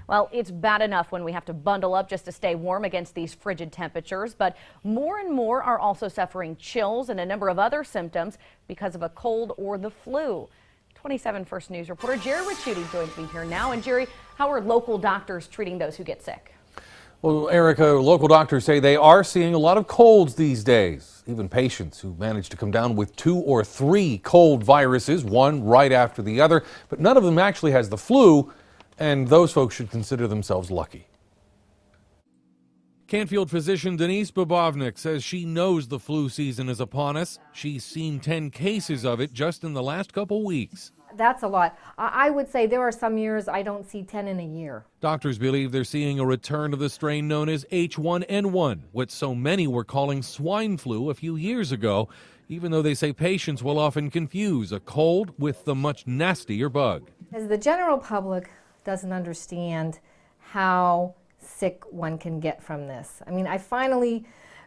Well, it's bad enough when we have to bundle up just to stay warm against these frigid temperatures, but more and more are also suffering chills and a number of other symptoms because of a cold or the flu. 27 First News reporter Gerry Ricciutti joins me here now. And Gerry, how are local doctors treating those who get sick? Well, Erica, local doctors say they are seeing a lot of colds these days. Even patients who manage to come down with 2 or 3 cold viruses, one right after the other, but none of them actually has the flu, and those folks should consider themselves lucky. Canfield physician Denise Bobovnik says she knows the flu season is upon us. She's seen 10 cases of it just in the last couple weeks. That's a lot. I would say there are some years I don't see 10 in a year. Doctors believe they're seeing a return of the strain known as H1N1, what so many were calling swine flu a few years ago, even though they say patients will often confuse a cold with the much nastier bug. As the general public doesn't understand how sick one can get from this. I mean, I finally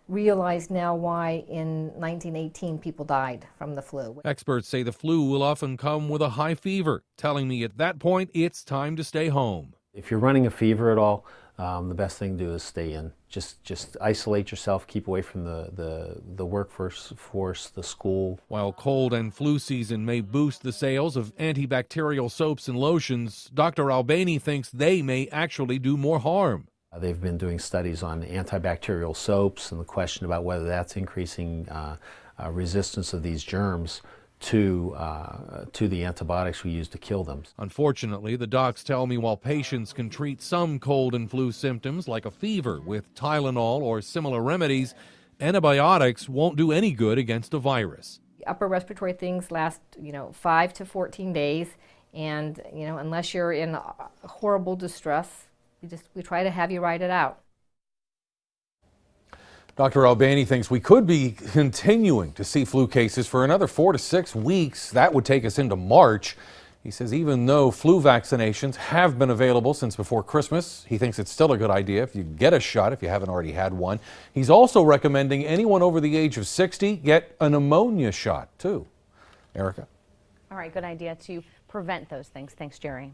realize now why in 1918 people died from the flu. Experts say the flu will often come with a high fever, telling me at that point it's time to stay home. If you're running a fever at all, the best thing to do is stay in. Just isolate yourself, keep away from the workforce, the school. While cold and flu season may boost the sales of antibacterial soaps and lotions, Dr. Albani thinks they may actually do more harm. They've been doing studies on antibacterial soaps and the question about whether that's increasing resistance of these germs to the antibiotics we use to kill them. Unfortunately, the docs tell me while patients can treat some cold and flu symptoms like a fever with Tylenol or similar remedies, antibiotics won't do any good against a virus. Upper respiratory things last, 5 to 14 days, and unless you're in horrible distress, we try to have you ride it out. Dr. Albani thinks we could be continuing to see flu cases for another 4 to 6 weeks. That would take us into March. He says even though flu vaccinations have been available since before Christmas, he thinks it's still a good idea if you get a shot if you haven't already had one. He's also recommending anyone over the age of 60 get a pneumonia shot too. Erica? All right, good idea to prevent those things. Thanks, Gerry.